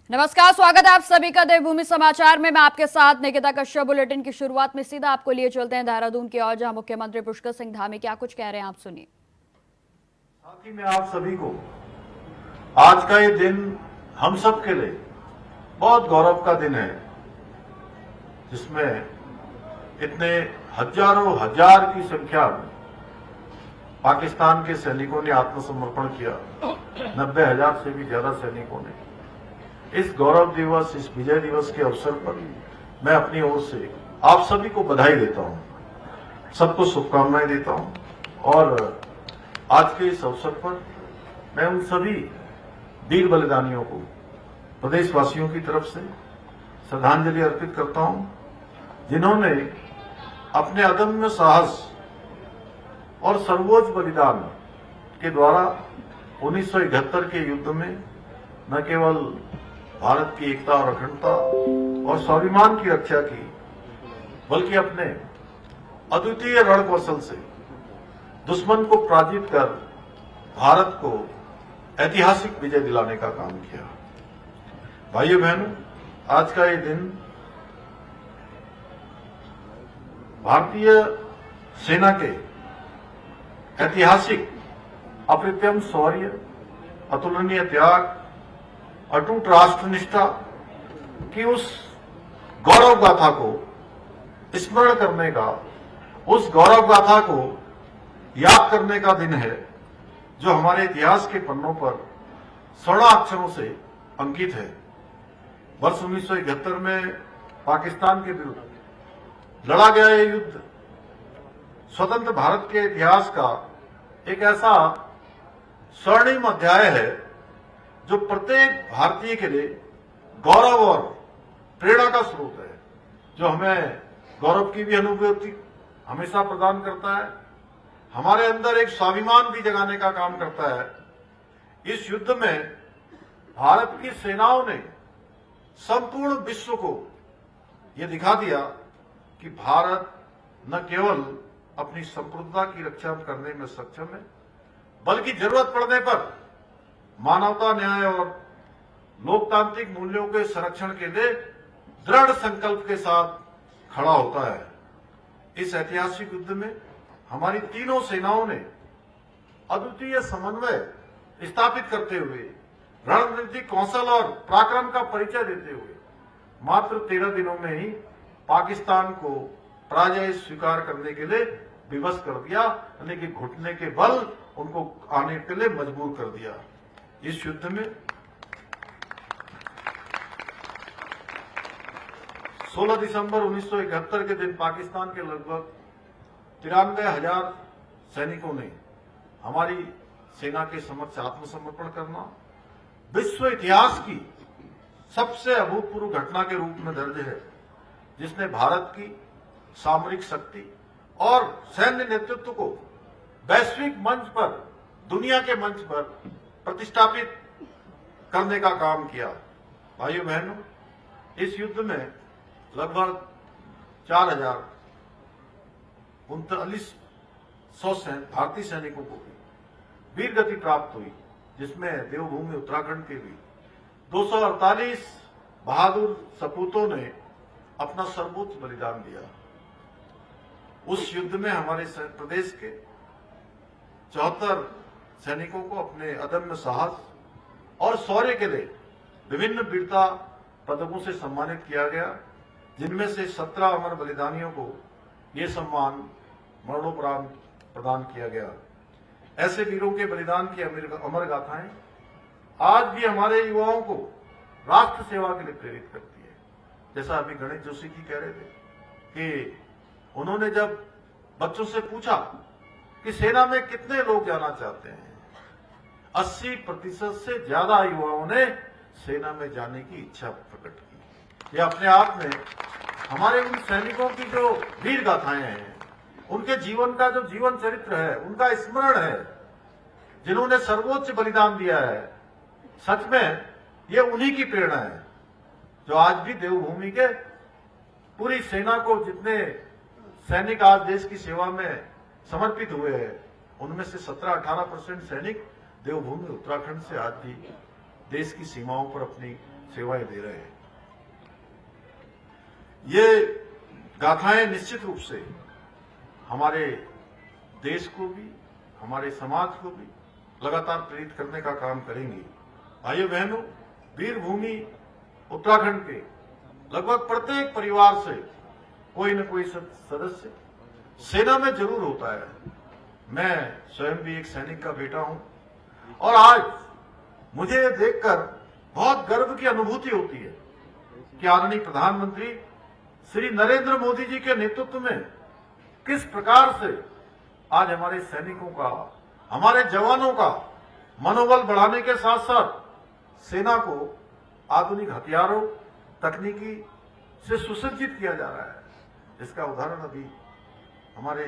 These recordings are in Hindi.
नमस्कार, स्वागत है आप सभी का देवभूमि समाचार में। मैं आपके साथ निकिता कश्यप। बुलेटिन की शुरुआत में सीधा आपको लिए चलते हैं देहरादून की ओर, जहां मुख्यमंत्री पुष्कर सिंह धामी क्या कुछ कह रहे हैं, आप सुनिए। साथ ही में आप सभी को आज का ये दिन हम सब के लिए बहुत गौरव का दिन है, जिसमें इतने हजारों हजार की संख्या में पाकिस्तान के सैनिकों ने आत्मसमर्पण किया। 90,000 से भी ज्यादा सैनिकों ने। इस गौरव दिवस, इस विजय दिवस के अवसर पर मैं अपनी ओर से आप सभी को बधाई देता हूं, सबको शुभकामनाएं देता हूं। और आज के इस अवसर पर मैं उन सभी वीर बलिदानियों को प्रदेशवासियों की तरफ से श्रद्धांजलि अर्पित करता हूं, जिन्होंने अपने अदम्य साहस और सर्वोच्च बलिदान के द्वारा 1971 के युद्ध में न केवल भारत की एकता और अखंडता और स्वाभिमान की रक्षा की, बल्कि अपने अद्वितीय रण कौशल से दुश्मन को पराजित कर भारत को ऐतिहासिक विजय दिलाने का काम किया। भाइयों बहनों, आज का ये दिन भारतीय सेना के ऐतिहासिक अप्रतिम शौर्य, अतुलनीय त्याग, अटूट राष्ट्रनिष्ठा की उस गौरव गाथा को स्मरण करने का, उस गौरव गाथा को याद करने का दिन है, जो हमारे इतिहास के पन्नों पर स्वर्णाक्षरों से अंकित है। वर्ष 1971 में पाकिस्तान के विरुद्ध लड़ा गया यह युद्ध स्वतंत्र भारत के इतिहास का एक ऐसा स्वर्णिम अध्याय है, जो प्रत्येक भारतीय के लिए गौरव और प्रेरणा का स्रोत है, जो हमें गौरव की भी अनुभूति हमेशा प्रदान करता है, हमारे अंदर एक स्वाभिमान भी जगाने का काम करता है। इस युद्ध में भारत की सेनाओं ने संपूर्ण विश्व को यह दिखा दिया कि भारत न केवल अपनी संप्रभुता की रक्षा करने में सक्षम है, बल्कि जरूरत पड़ने पर मानवता, न्याय और लोकतांत्रिक मूल्यों के संरक्षण के लिए दृढ़ संकल्प के साथ खड़ा होता है। इस ऐतिहासिक युद्ध में हमारी तीनों सेनाओं ने अद्वितीय समन्वय स्थापित करते हुए, रणनीतिक कौशल और पराक्रम का परिचय देते हुए मात्र 13 दिनों में ही पाकिस्तान को पराजय स्वीकार करने के लिए विवश कर दिया, यानी कि घुटने के बल उनको आने के लिए मजबूर कर दिया। इस युद्ध में 16 दिसंबर 1971 के दिन पाकिस्तान के लगभग 93,000 सैनिकों ने हमारी सेना के समक्ष आत्मसमर्पण करना विश्व इतिहास की सबसे अभूतपूर्व घटना के रूप में दर्ज है, जिसने भारत की सामरिक शक्ति और सैन्य नेतृत्व को वैश्विक मंच पर, दुनिया के मंच पर प्रतिष्ठापित करने का काम किया। भाइयों बहनों, इस युद्ध में लगभग 4,039 भारतीय सैनिकों को भी वीर गति प्राप्त हुई, जिसमें देवभूमि उत्तराखंड के भी 248 बहादुर सपूतों ने अपना सर्वोच्च बलिदान दिया। उस युद्ध में हमारे प्रदेश के 74 सैनिकों को अपने अदम्य साहस और शौर्य के लिए विभिन्न वीरता पदकों से सम्मानित किया गया, जिनमें से 17 अमर बलिदानियों को ये सम्मान मरणोपरांत प्रदान किया गया। ऐसे वीरों के बलिदान की अमर गाथाएं आज भी हमारे युवाओं को राष्ट्र सेवा के लिए प्रेरित करती है। जैसा अभी गणेश जोशी जी कह रहे थे कि उन्होंने जब बच्चों से पूछा कि सेना में कितने लोग जाना चाहते हैं, 80% से ज्यादा युवाओं ने सेना में जाने की इच्छा प्रकट की। यह अपने आप में हमारे उन सैनिकों की जो वीर गाथाएं हैं, उनके जीवन का जो जीवन चरित्र है, उनका स्मरण है, जिन्होंने सर्वोच्च बलिदान दिया है। सच में ये उन्हीं की प्रेरणा है, जो आज भी देवभूमि के पूरी सेना को, जितने सैनिक आज देश की सेवा में समर्पित हुए हैं, उनमें से 17-18% सैनिक देवभूमि उत्तराखंड से आज भी देश की सीमाओं पर अपनी सेवाएं दे रहे हैं। ये गाथाएं निश्चित रूप से हमारे देश को भी, हमारे समाज को भी लगातार प्रेरित करने का काम करेंगी। भाइयों बहनों, वीरभूमि उत्तराखंड के लगभग प्रत्येक परिवार से कोई न कोई सदस्य सेना में जरूर होता है। मैं स्वयं भी एक सैनिक का बेटा हूं और आज मुझे ये देखकर बहुत गर्व की अनुभूति होती है कि आदरणीय प्रधानमंत्री श्री नरेंद्र मोदी जी के नेतृत्व में किस प्रकार से आज हमारे सैनिकों का, हमारे जवानों का मनोबल बढ़ाने के साथ साथ सेना को आधुनिक हथियारों, तकनीकी से सुसज्जित किया जा रहा है। इसका उदाहरण अभी हमारे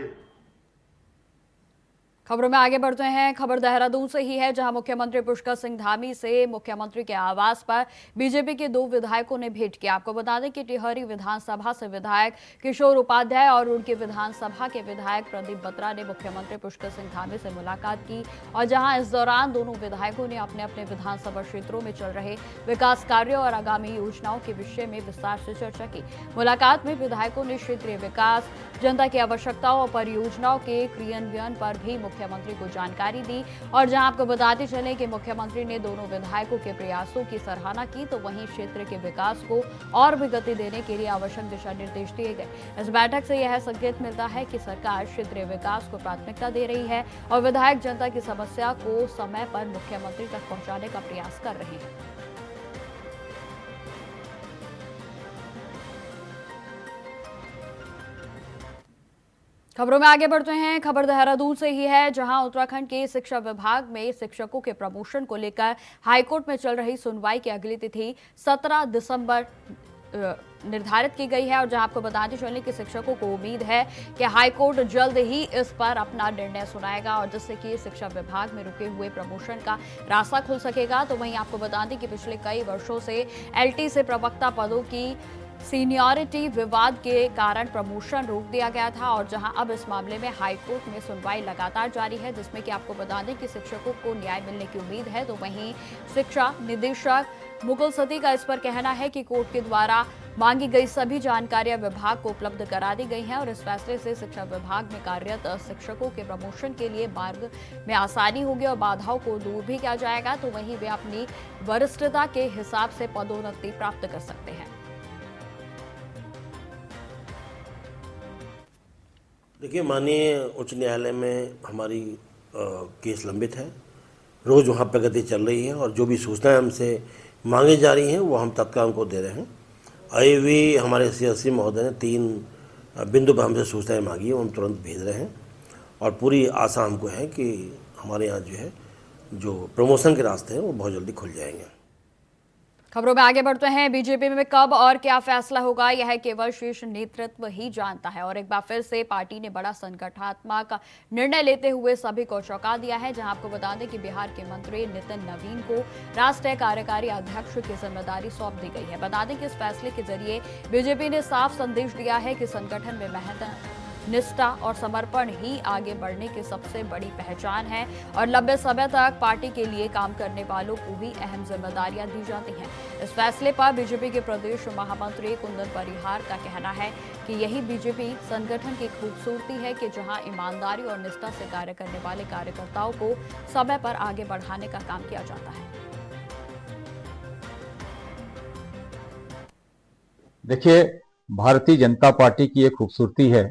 खबरों में आगे बढ़ते हैं। खबर देहरादून से ही है, जहां मुख्यमंत्री पुष्कर सिंह धामी से मुख्यमंत्री के आवास पर बीजेपी के 2 विधायकों ने भेंट किया। आपको बता दें कि टिहरी विधानसभा से विधायक किशोर उपाध्याय और उनके विधानसभा के विधायक प्रदीप बत्रा ने मुख्यमंत्री पुष्कर सिंह धामी से मुलाकात की और जहां इस दौरान दोनों विधायकों ने अपने अपने विधानसभा क्षेत्रों में चल रहे विकास कार्यों और आगामी योजनाओं के विषय में विस्तार से चर्चा की। मुलाकात में विधायकों ने क्षेत्रीय विकास, जनता की आवश्यकताओं और परियोजनाओं के क्रियान्वयन पर भी मुख्यमंत्री को जानकारी दी। और जहां आपको बताते चले कि मुख्यमंत्री ने दोनों विधायकों के प्रयासों की सराहना की, तो वहीं क्षेत्र के विकास को और भी गति देने के लिए आवश्यक दिशा निर्देश दिए गए। इस बैठक से यह संकेत मिलता है कि सरकार क्षेत्रीय विकास को प्राथमिकता दे रही है और विधायक जनता की समस्या को समय पर मुख्यमंत्री तक पहुंचाने का प्रयास कर रहे हैं। खबरों में आगे बढ़ते हैं। खबर देहरादून से ही है, जहां उत्तराखंड के शिक्षा विभाग में शिक्षकों के प्रमोशन को लेकर हाईकोर्ट में चल रही सुनवाई की अगली तिथि 17 दिसंबर निर्धारित की गई है। और जहां आपको बताते चलें कि शिक्षकों को उम्मीद है कि हाईकोर्ट जल्द ही इस पर अपना निर्णय सुनाएगा और जिससे कि शिक्षा विभाग में रुके हुए प्रमोशन का रास्ता खुल सकेगा। तो वहीं आपको बता दें कि पिछले कई वर्षों से एलटी से प्रवक्ता पदों की सीनियरिटी विवाद के कारण प्रमोशन रोक दिया गया था और जहां अब इस मामले में हाईकोर्ट में सुनवाई लगातार जारी है, जिसमें कि आपको बता दें कि शिक्षकों को न्याय मिलने की उम्मीद है। तो वहीं शिक्षा निदेशक मुकुल सती का इस पर कहना है कि कोर्ट के द्वारा मांगी गई सभी जानकारियां विभाग को उपलब्ध करा दी गई हैं और इस फैसले से शिक्षा विभाग में कार्यरत शिक्षकों के प्रमोशन के लिए मार्ग में आसानी होगी और बाधाओं को दूर भी किया जाएगा। तो वहीं वे अपनी वरिष्ठता के हिसाब से पदोन्नति प्राप्त कर सकते हैं। देखिए, माननीय उच्च न्यायालय में हमारी केस लंबित है। रोज़ वहाँ प्रगति चल रही है और जो भी सूचनाएं हमसे मांगी जा रही हैं वो हम तत्काल उनको दे रहे हैं। अभी हमारे CSC महोदय ने 3 बिंदु पर हमसे सूचनाएं मांगी है, वो हम तुरंत भेज रहे हैं और पूरी आशा हमको है कि हमारे यहाँ जो प्रमोशन के रास्ते हैं वो बहुत जल्दी खुल जाएंगे। खबरों में आगे बढ़ते हैं। बीजेपी में कब और क्या फैसला होगा, यह केवल शीर्ष नेतृत्व ही जानता है और एक बार फिर से पार्टी ने बड़ा संगठनात्मक निर्णय लेते हुए सभी को चौंका दिया है। जहां आपको बता दें कि बिहार के मंत्री नितिन नवीन को राष्ट्रीय कार्यकारी अध्यक्ष की जिम्मेदारी सौंप दी गई है। बता दें कि इस फैसले के जरिए बीजेपी ने साफ संदेश दिया है कि संगठन में मेहनत, निष्ठा और समर्पण ही आगे बढ़ने की सबसे बड़ी पहचान है और लंबे समय तक पार्टी के लिए काम करने वालों को भी अहम जिम्मेदारियां दी जाती हैं। इस फैसले पर बीजेपी के प्रदेश महामंत्री कुंदन परिहार का कहना है कि यही बीजेपी संगठन की खूबसूरती है कि जहां ईमानदारी और निष्ठा से कार्य करने वाले कार्यकर्ताओं को समय पर आगे बढ़ाने का काम किया जाता है। देखिए, भारतीय जनता पार्टी की एक खूबसूरती है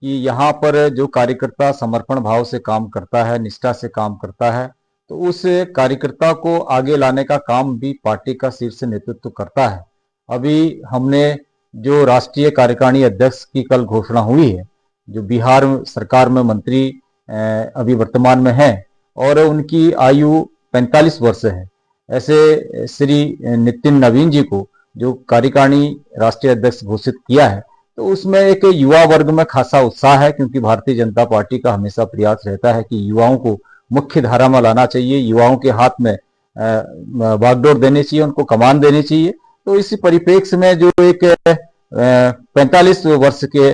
कि यहाँ पर जो कार्यकर्ता समर्पण भाव से काम करता है, निष्ठा से काम करता है, तो उस कार्यकर्ता को आगे लाने का काम भी पार्टी का शीर्ष नेतृत्व करता है। अभी हमने जो राष्ट्रीय कार्यकारिणी अध्यक्ष की कल घोषणा हुई है, जो बिहार सरकार में मंत्री अभी वर्तमान में है और उनकी आयु 45 वर्ष है, ऐसे श्री नितिन नवीन जी को जो कार्यकारिणी राष्ट्रीय अध्यक्ष घोषित किया है, तो उसमें एक युवा वर्ग में खासा उत्साह है, क्योंकि भारतीय जनता पार्टी का हमेशा प्रयास रहता है कि युवाओं को मुख्य धारा में लाना चाहिए, युवाओं के हाथ में बागडोर देनी चाहिए, उनको कमान देनी चाहिए। तो इसी परिप्रेक्ष्य में जो एक 45 वर्ष के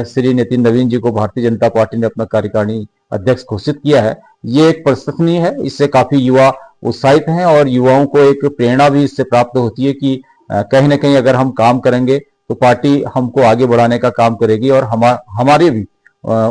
श्री नितिन नवीन जी को भारतीय जनता पार्टी ने अपना कार्यकारिणी अध्यक्ष घोषित किया है, ये एक प्रशंसनीय है। इससे काफी युवा उत्साहित हैं और युवाओं को एक प्रेरणा भी इससे प्राप्त होती है कि कहीं ना कहीं अगर हम काम करेंगे तो पार्टी हमको आगे बढ़ाने का काम करेगी और हमारे भी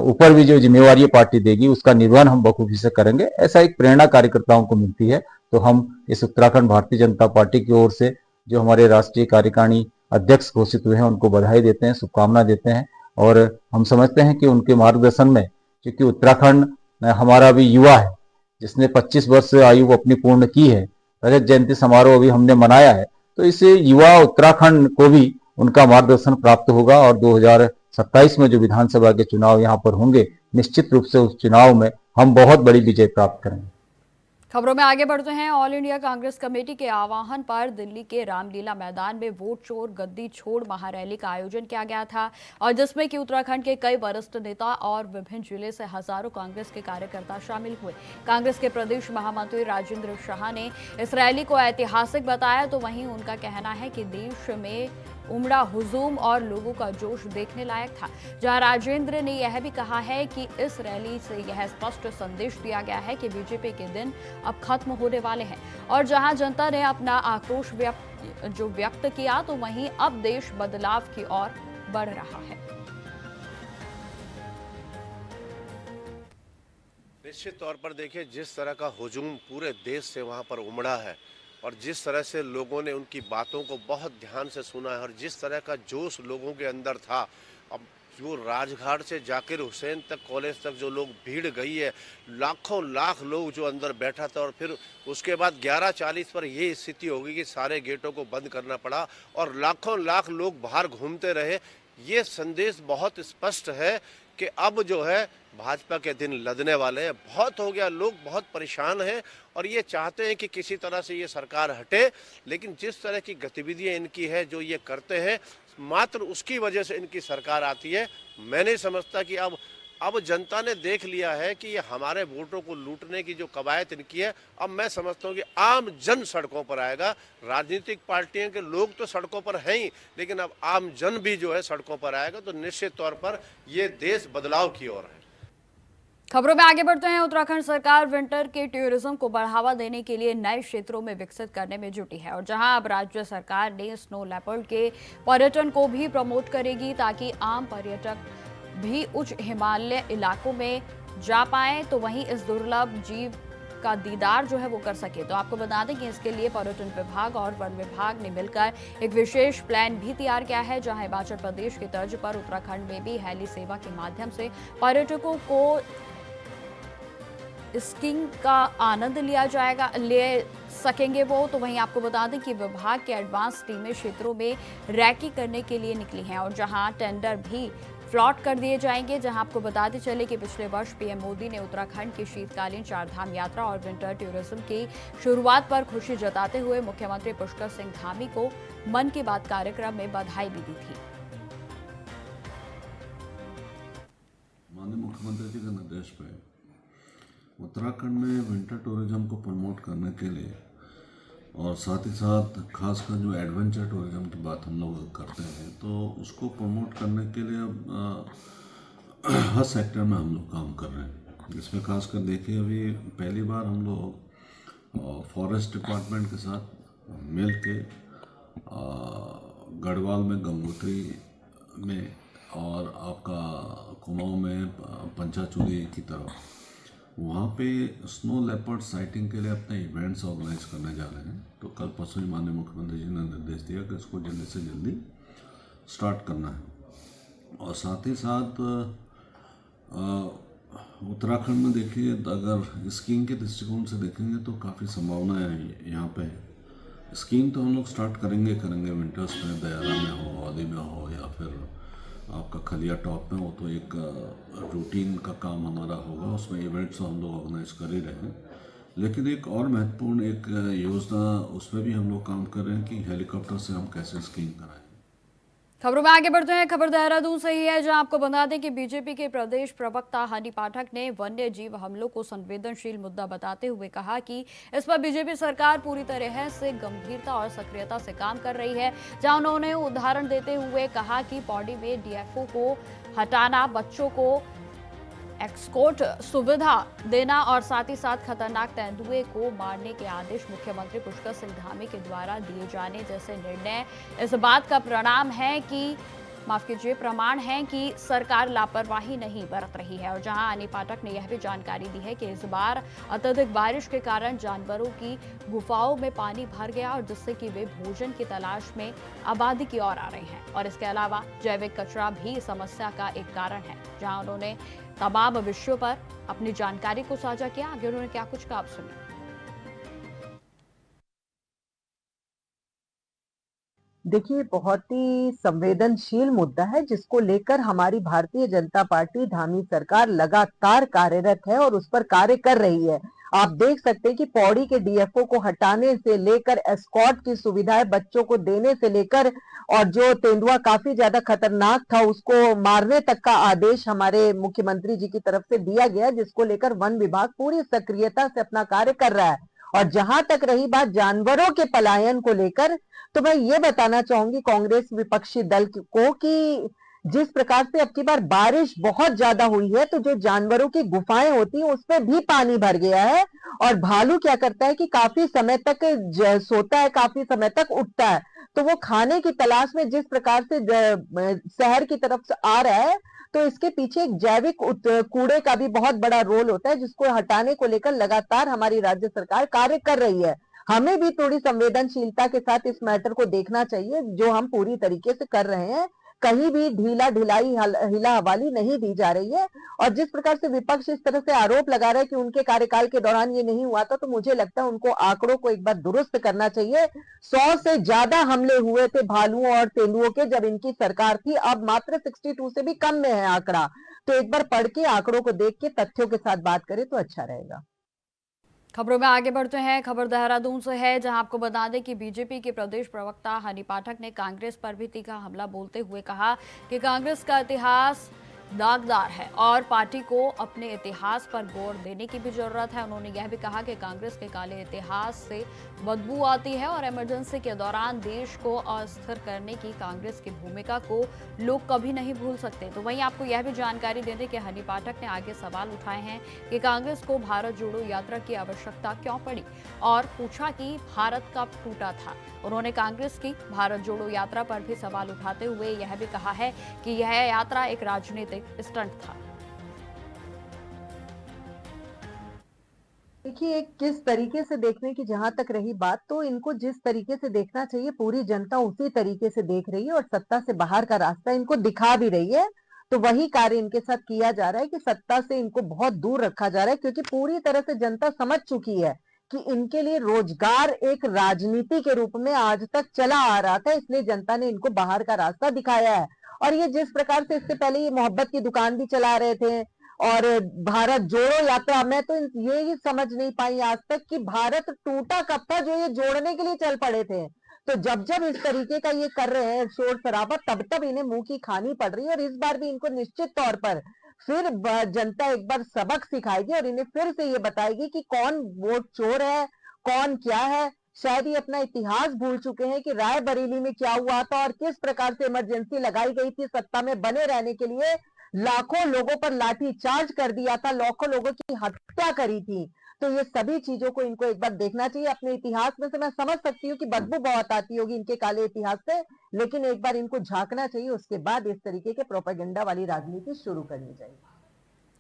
ऊपर भी जो जिम्मेवारी पार्टी देगी उसका निर्वहन हम बखूबी से करेंगे। ऐसा एक प्रेरणा कार्यकर्ताओं को मिलती है। तो हम इस उत्तराखंड भारतीय जनता पार्टी की ओर से जो हमारे राष्ट्रीय कार्यकारिणी अध्यक्ष घोषित हुए हैं उनको बधाई देते हैं, शुभकामना देते हैं और हम समझते हैं कि उनके मार्गदर्शन में, क्योंकि उत्तराखंड हमारा भी युवा है जिसने 25 वर्ष आयु अपनी पूर्ण की है, रजत जयंती समारोह अभी हमने मनाया है, तो इस युवा उत्तराखंड को भी उनका मार्गदर्शन प्राप्त होगा और 2027 में जो विधानसभा के चुनाव यहाँ पर होंगे, निश्चित रूप से उस चुनाव में हम बहुत बड़ी विजय प्राप्त करेंगे। खबरों में आगे बढ़ते हैं। ऑल इंडिया कांग्रेस कमेटी के आह्वान पर दिल्ली के रामलीला मैदान में वोट चोर गद्दी छोड़ महारैली का आयोजन किया गया था और जिसमें कि उत्तराखंड के कई वरिष्ठ नेता और विभिन्न जिले से हजारों कांग्रेस के कार्यकर्ता शामिल हुए। कांग्रेस के प्रदेश महामंत्री राजेंद्र शाह ने इस रैली को ऐतिहासिक बताया, तो वहीं उनका कहना है कि देश में उमड़ा हुजूम और लोगों का जोश देखने लायक था। जहां राजेंद्र ने यह भी कहा है कि इस रैली से यह स्पष्ट संदेश दिया गया है कि बीजेपी के दिन अब खत्म होने वाले हैं और जहां जनता ने अपना आक्रोश व्यक्त किया, तो वहीं अब देश बदलाव की ओर बढ़ रहा है। निश्चित तौर पर देखिए, जिस तरह का हुजूम पूरे देश से वहां पर उमड़ा है और जिस तरह से लोगों ने उनकी बातों को बहुत ध्यान से सुना है और जिस तरह का जोश लोगों के अंदर था, अब जो राजघाट से जाकिर हुसैन तक कॉलेज तक जो लोग भीड़ गई है, लाखों लाख लोग जो अंदर बैठा था और फिर उसके बाद 11:40 पर ये स्थिति होगी कि सारे गेटों को बंद करना पड़ा और लाखों लाख लोग बाहर घूमते रहे। ये संदेश बहुत स्पष्ट है कि अब जो है भाजपा के दिन लदने वाले हैं। बहुत हो गया, लोग बहुत परेशान हैं और ये चाहते हैं कि किसी तरह से ये सरकार हटे, लेकिन जिस तरह की गतिविधियां इनकी है, जो ये करते हैं, मात्र उसकी वजह से इनकी सरकार आती है। मैं नहीं समझता कि अब जनता ने देख लिया है कि ये हमारे वोटों को लूटने की जो कवायद इनकी है, अब मैं समझता हूँ कि आम जन सड़कों पर आएगा। राजनीतिक पार्टियों के लोग तो सड़कों पर हैं ही, लेकिन अब आम जन भी जो है सड़कों पर आएगा, तो निश्चित तौर पर ये देश बदलाव की ओर है। खबरों में आगे बढ़ते हैं। उत्तराखंड सरकार विंटर के टूरिज्म को बढ़ावा देने के लिए नए क्षेत्रों में विकसित करने में जुटी है और जहां अब राज्य सरकार ने स्नो लेपर्ड के पर्यटन को भी प्रमोट करेगी ताकि आम पर्यटक भी उच्च हिमालय इलाकों में जा पाए, तो वहीं इस दुर्लभ जीव का दीदार जो है वो कर सके। तो आपको बता दें कि इसके लिए पर्यटन विभाग और वन विभाग ने मिलकर एक विशेष प्लान भी तैयार किया है, जहां हिमाचल प्रदेश की तर्ज पर उत्तराखंड में भी हेली सेवा के माध्यम से पर्यटकों को स्कीइंग का आनंद ले सकेंगे वो। तो वहीं आपको बता दें कि विभाग के एडवांस टीमें क्षेत्रों में रैकी करने के लिए निकली हैं और जहां टेंडर भी फ्लॉट कर दिए जाएंगे। जहां आपको बताते चले कि पिछले वर्ष पीएम मोदी ने उत्तराखंड की शीतकालीन चारधाम यात्रा और विंटर टूरिज्म की शुरुआत पर खुशी जताते हुए मुख्यमंत्री पुष्कर सिंह धामी को मन की बात कार्यक्रम में बधाई भी दी थी। माननीय मुख्यमंत्री जी के निर्देश पे उत्तराखंड में विंटर टूरिज्म को प्रमोट करने के लिए और साथ ही साथ खासकर जो एडवेंचर टूरिज्म की बात हम लोग करते हैं, तो उसको प्रमोट करने के लिए अब हर सेक्टर में हम लोग काम कर रहे हैं। इसमें खासकर देखिए, अभी पहली बार हम लोग फॉरेस्ट डिपार्टमेंट के साथ मिल के गढ़वाल में, गंगोत्री में और आपका कुमाऊं में पंचाचूली की तरफ, वहाँ पे स्नो लेपर्ड साइटिंग के लिए अपने इवेंट्स ऑर्गेनाइज करने जा रहे हैं। तो कल परसों ही माननीय मुख्यमंत्री जी ने निर्देश दिया कि इसको जल्दी से जल्दी स्टार्ट करना है। और साथ ही साथ उत्तराखंड में देखिए, अगर स्कीइंग के दृष्टिकोण से देखेंगे तो काफ़ी संभावनाएं हैं यहाँ पे। स्कीइंग तो हम लोग स्टार्ट करेंगे विंटर्स में, दयारा में हो, औली में हो या फिर आपका खलिया टॉप में हो, तो एक रूटीन का काम हमारा होगा। उसमें इवेंट्स हम लोग ऑर्गेनाइज कर ही रहे हैं, लेकिन एक और महत्वपूर्ण एक योजना उसमें भी हम लोग काम कर रहे हैं कि हेलीकॉप्टर से हम कैसे स्कीइंग कराएं। खबरों में आगे बढ़ते हैं। खबर देहरादून से ही है, जहां आपको बता दें कि बीजेपी के प्रदेश प्रवक्ता हनी पाठक ने वन्य जीव हमलों को संवेदनशील मुद्दा बताते हुए कहा कि इस पर बीजेपी सरकार पूरी तरह से गंभीरता और सक्रियता से काम कर रही है। जहां उन्होंने उदाहरण देते हुए कहा कि पौड़ी में डीएफओ को हटाना, बच्चों को एक्सकोर्ट सुविधा देना और साथ ही साथ खतरनाक तेंदुए को मारने के आदेश मुख्यमंत्री पुष्कर सिंह धामी के द्वारा दिए जाने जैसे निर्णय इस बात का प्रमाण है कि सरकार लापरवाही नहीं बरत रही है। और जहां अनी पाठक ने यह भी जानकारी दी है कि इस बार अत्यधिक बारिश के कारण जानवरों की गुफाओं में पानी भर गया और जिससे कि वे भोजन की तलाश में आबादी की ओर आ रहे हैं। और इसके अलावा जैविक कचरा भी समस्या का एक कारण है। जहां उन्होंने तमाम विषयों पर अपनी जानकारी को साझा किया। आगे उन्होंने क्या कुछ कहा, आप सुनिए। देखिए, बहुत ही संवेदनशील मुद्दा है जिसको लेकर हमारी भारतीय जनता पार्टी धामी सरकार लगातार कार्यरत है और उस पर कार्य कर रही है। आप देख सकते हैं कि पौड़ी के डीएफओ को हटाने से लेकर एस्कॉर्ट की सुविधाएं बच्चों को देने से लेकर और जो तेंदुआ काफी ज्यादा खतरनाक था उसको मारने तक का आदेश हमारे मुख्यमंत्री जी की तरफ से दिया गया, जिसको लेकर वन विभाग पूरी सक्रियता से अपना कार्य कर रहा है। और जहां तक रही बात जानवरों के पलायन को लेकर, तो मैं ये बताना चाहूंगी कांग्रेस विपक्षी दल को कि जिस प्रकार से अब की बार बारिश बहुत ज्यादा हुई है तो जो जानवरों की गुफाएं होती हैं उसमें भी पानी भर गया है। और भालू क्या करता है कि काफी समय तक सोता है, काफी समय तक उठता है, तो वो खाने की तलाश में जिस प्रकार से शहर की तरफ से आ रहा है, तो इसके पीछे एक जैविक कूड़े का भी बहुत बड़ा रोल होता है, जिसको हटाने को लेकर लगातार हमारी राज्य सरकार कार्य कर रही है। हमें भी थोड़ी संवेदनशीलता के साथ इस मैटर को देखना चाहिए, जो हम पूरी तरीके से कर रहे हैं। कहीं भी ढीला ढिलाई हिला हवाली नहीं दी जा रही है। और जिस प्रकार से विपक्ष इस तरह से आरोप लगा रहा है कि उनके कार्यकाल के दौरान ये नहीं हुआ था, तो मुझे लगता है उनको आंकड़ों को एक बार दुरुस्त करना चाहिए। 100 से ज्यादा हमले हुए थे भालुओं और तेंदुओं के जब इनकी सरकार थी, अब मात्र 62 से भी कम में है आंकड़ा। तो एक बार पढ़ के आंकड़ों को देख के तथ्यों के साथ बात करें तो अच्छा रहेगा। खबरों में आगे बढ़ते हैं। खबर देहरादून से है, जहां आपको बता दें कि बीजेपी के प्रदेश प्रवक्ता हनी पाठक ने कांग्रेस पर भी तीखा हमला बोलते हुए कहा कि कांग्रेस का इतिहास दागदार है और पार्टी को अपने इतिहास पर गौर देने की भी जरूरत है। उन्होंने यह भी कहा कि कांग्रेस के काले इतिहास से बदबू आती है और इमरजेंसी के दौरान देश को अस्थिर करने की कांग्रेस की भूमिका को लोग कभी नहीं भूल सकते। तो वहीं आपको यह भी जानकारी दे दें कि हनी पाठक ने आगे सवाल उठाए हैं कि कांग्रेस को भारत जोड़ो यात्रा की आवश्यकता क्यों पड़ी और पूछा कि भारत कब टूटा था। उन्होंने कांग्रेस की भारत जोड़ो यात्रा पर भी सवाल उठाते हुए यह भी कहा है कि यह यात्रा एक राजनीतिक स्टंट था। देखिए, किस तरीके से देखने की जहां तक रही बात, तो इनको जिस तरीके से देखना चाहिए पूरी जनता उसी तरीके से देख रही है और सत्ता से बाहर का रास्ता इनको दिखा भी रही है। तो वही कार्य इनके साथ किया जा रहा है कि सत्ता से इनको बहुत दूर रखा जा रहा है, क्योंकि पूरी तरह से जनता समझ चुकी है कि इनके लिए रोजगार एक राजनीति के रूप में आज तक चला आ रहा था, इसलिए जनता ने इनको बाहर का रास्ता दिखाया है। और ये जिस प्रकार से इससे पहले ये मोहब्बत की दुकान भी चला रहे थे और भारत जोड़ो यात्रा, मैं तो ये ही समझ नहीं पाई आज तक कि भारत टूटा कब था जो ये जोड़ने के लिए चल पड़े थे। तो जब जब इस तरीके का ये कर रहे हैं शोर शराबा, तब तब इन्हें मुंह की खानी पड़ रही है। और इस बार भी इनको निश्चित तौर पर फिर जनता एक बार सबक सिखाएगी और इन्हें फिर से ये बताएगी कि कौन वोट चोर है, कौन क्या है। शायद ये अपना इतिहास भूल चुके हैं कि रायबरेली में क्या हुआ था और किस प्रकार से इमरजेंसी लगाई गई थी सत्ता में बने रहने के लिए। लाखों लोगों पर लाठी चार्ज कर दिया था, लाखों लोगों की हत्या करी थी। तो ये सभी चीजों को इनको एक बार देखना चाहिए अपने इतिहास में से। मैं समझ सकती हूँ कि बदबू बहुत आती होगी इनके काले इतिहास से, लेकिन एक बार इनको झांकना चाहिए, उसके बाद इस तरीके के प्रोपेगेंडा वाली राजनीति शुरू करनी चाहिए।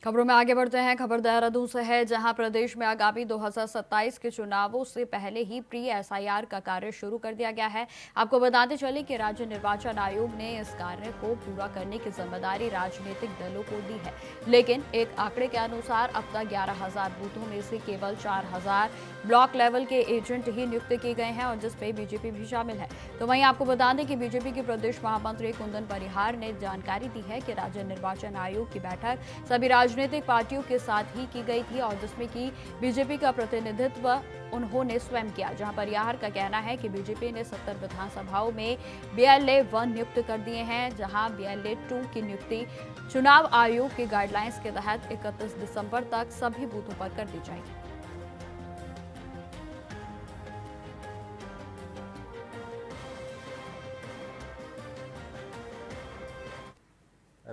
खबरों में आगे बढ़ते हैं। खबर देहरादून से है, जहां प्रदेश में आगामी 2027 के चुनावों से पहले ही प्री एसआईआर का कार्य शुरू कर दिया गया है। आपको बताते चले कि राज्य निर्वाचन आयोग ने इस कार्य को पूरा करने की जिम्मेदारी राजनीतिक दलों को दी है, लेकिन एक आंकड़े के अनुसार अब तक 11,000 बूथों में से केवल 4,000 ब्लॉक लेवल के एजेंट ही नियुक्त किए गए हैं और जिसपे बीजेपी भी शामिल है। तो वहीं आपको बता दें कि बीजेपी के प्रदेश महामंत्री कुंदन परिहार ने जानकारी दी है कि राज्य निर्वाचन आयोग की बैठक सभी राजनीतिक पार्टियों के साथ ही की गई थी और जिसमें कि बीजेपी का प्रतिनिधित्व उन्होंने स्वयं किया। जहां परिहार का कहना है कि बीजेपी ने 70 विधानसभाओं में BLA 1 नियुक्त कर दिए हैं, जहां BLA 2 की नियुक्ति चुनाव आयोग के गाइडलाइंस के तहत 31 दिसंबर तक सभी बूथों पर कर दी जाएगी।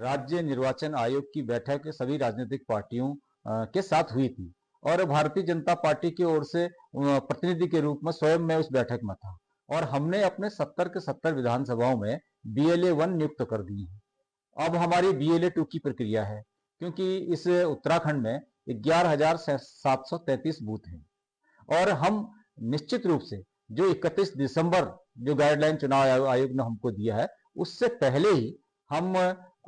राज्य निर्वाचन आयोग की बैठक सभी राजनीतिक पार्टियों के साथ हुई थी और भारतीय जनता पार्टी की ओर से प्रतिनिधि के रूप में स्वयं मैं उस बैठक में था और हमने अपने 70 के 70 विधानसभाओं में BLA 1 नियुक्त कर दिए हैं। अब हमारी BLA 2 की प्रक्रिया है क्योंकि इस उत्तराखंड में 11,733 बूथ हैं और हम निश्चित रूप से जो 31 दिसंबर जो गाइडलाइन चुनाव आयोग ने हमको दिया है उससे पहले ही हम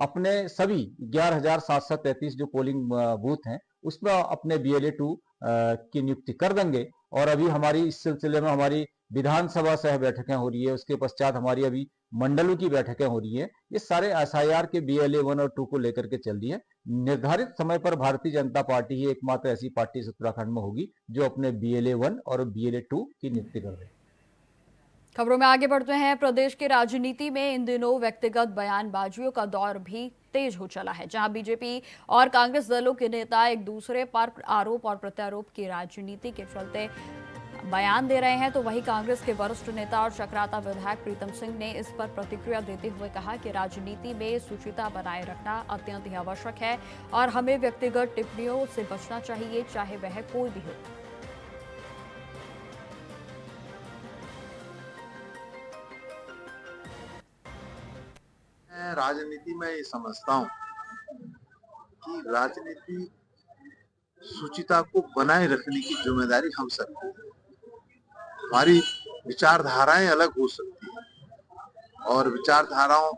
अपने सभी 11,733 जो पोलिंग बूथ हैं उसमें अपने BLA 2 की नियुक्ति कर देंगे और अभी हमारी इस सिलसिले में हमारी विधानसभा सह बैठकें हो रही है, उसके पश्चात हमारी अभी मंडलों की बैठकें हो रही है। ये सारे SIR के BLA 1 और 2 को लेकर के चल रही है। निर्धारित समय पर भारतीय जनता पार्टी ही एकमात्र ऐसी पार्टी इस उत्तराखंड में होगी जो अपने BLA 1 और BLA 2 की नियुक्ति कर रही है। खबरों में आगे बढ़ते हैं। प्रदेश की राजनीति में इन दिनों व्यक्तिगत बयानबाजियों का दौर भी तेज हो चला है, जहां बीजेपी और कांग्रेस दलों के नेता एक दूसरे पर आरोप और प्रत्यारोप की राजनीति के चलते बयान दे रहे हैं, तो वहीं कांग्रेस के वरिष्ठ नेता और चक्राता विधायक प्रीतम सिंह ने इस पर प्रतिक्रिया देते हुए कहा कि राजनीति में शुचिता बनाए रखना अत्यंत ही आवश्यक है और हमें व्यक्तिगत टिप्पणियों से बचना चाहिए, चाहे वह कोई भी हो। मैं राजनीति में ये समझता हूँ कि राजनीति शुचिता को बनाए रखने की जिम्मेदारी हम सबकी है। हमारी विचारधाराएं अलग हो सकती है और विचारधाराओं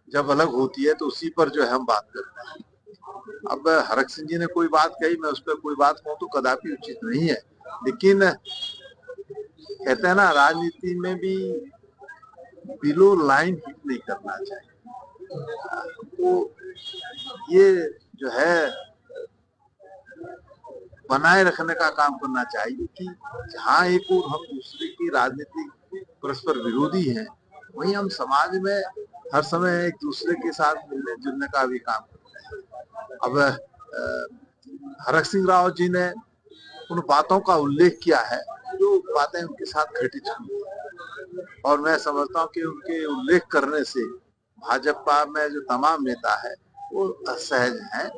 जब अलग होती है तो उसी पर जो है हम बात करते हैं। अब हरक सिंह जी ने कोई बात कही, मैं उस पर कोई बात कहूँ तो कदापि उचित नहीं है, लेकिन कहते हैं ना राजनीति में भी बिलो लाइन हिट नहीं करना चाहिए। तो ये जो है बनाए रखने का काम करना चाहिए कि जहाँ एक और हम दूसरे की राजनीति परस्पर विरोधी हैं, वहीं हम समाज में हर समय एक दूसरे के साथ मिलने जुलने का भी काम करते हैं। अब हरक सिंह राव जी ने उन बातों का उल्लेख किया है जो बातें उनके साथ घटित हुई और मैं समझता हूँ कि उनके उल्लेख करने से भाजपा में जो तमाम नेता है वो असहज हैं।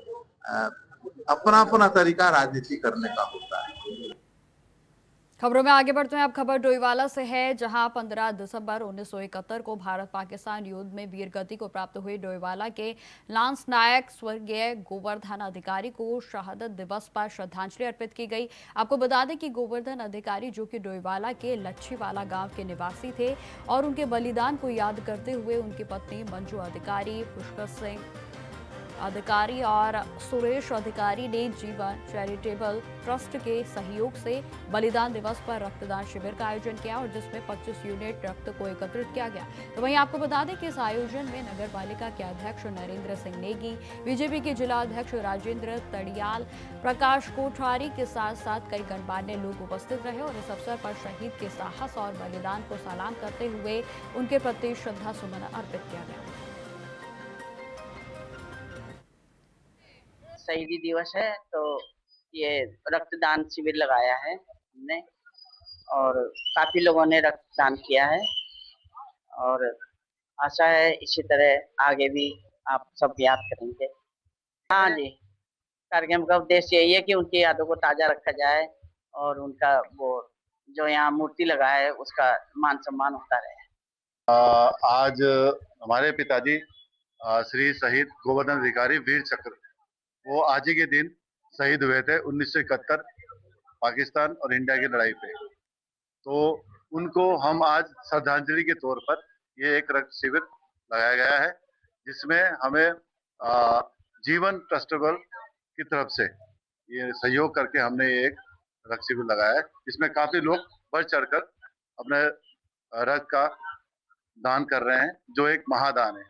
अपना अपना तरीका राजनीति करने का होता है। खबरों में आगे बढ़ते हैं। अब खबर डोईवाला से है, जहां 15 दिसंबर 1971 को भारत पाकिस्तान युद्ध में वीर गति को प्राप्त हुए डोईवाला के लांस नायक स्वर्गीय गोवर्धन अधिकारी को शहादत दिवस पर श्रद्धांजलि अर्पित की गई। आपको बता दें कि गोवर्धन अधिकारी जो कि डोईवाला के लच्छीवाला गांव के निवासी थे और उनके बलिदान को याद करते हुए उनकी पत्नी मंजू अधिकारी, पुष्कर सिंह अधिकारी और सुरेश अधिकारी ने जीवन चैरिटेबल ट्रस्ट के सहयोग से बलिदान दिवस पर रक्तदान शिविर का आयोजन किया और जिसमें 25 यूनिट रक्त को एकत्रित किया गया। तो वहीं आपको बता दें कि इस आयोजन में नगर पालिका के अध्यक्ष नरेंद्र सिंह नेगी, बीजेपी के जिला अध्यक्ष राजेंद्र तड़ियाल, प्रकाश कोठारी के साथ साथ कई गणमान्य लोग उपस्थित रहे और इस अवसर पर शहीद के साहस और बलिदान को सलाम करते हुए उनके प्रति श्रद्धा सुमन अर्पित किया गया। शहीदी दिवस है तो ये रक्तदान शिविर लगाया है हमने और काफी लोगों ने रक्तदान किया है और आशा है इसी तरह आगे भी आप सब याद करेंगे। हाँ जी, कार्यक्रम का उद्देश्य यही है कि उनकी यादों को ताजा रखा जाए और उनका वो जो यहाँ मूर्ति लगा है उसका मान सम्मान होता रहे। आज हमारे पिताजी श्री शहीद गोवर्धन अधिकारी वीर चक्र, वो आज ही के दिन शहीद हुए थे 1971 पाकिस्तान और इंडिया की लड़ाई पे। तो उनको हम आज श्रद्धांजलि के तौर पर ये एक रक्त शिविर लगाया गया है, जिसमें हमें जीवन ट्रस्टेबल की तरफ से ये सहयोग करके हमने एक रक्त शिविर लगाया है, जिसमें काफी लोग बढ़ चढ़कर अपने रक्त का दान कर रहे हैं, जो एक महादान है।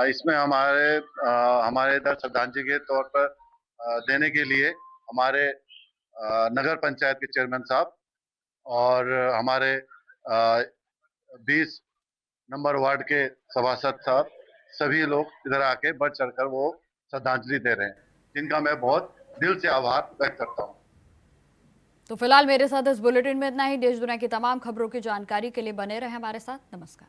इसमें हमारे इधर श्रद्धांजलि के तौर पर देने के लिए हमारे नगर पंचायत के चेयरमैन साहब और हमारे 20 नंबर वार्ड के सभासद साहब, सभी लोग इधर आके बढ़ चढ़कर वो श्रद्धांजलि दे रहे हैं, जिनका मैं बहुत दिल से आभार व्यक्त करता हूँ। तो फिलहाल मेरे साथ इस बुलेटिन में इतना ही। देश दुनिया की तमाम खबरों की जानकारी के लिए बने रहे हमारे साथ। नमस्कार।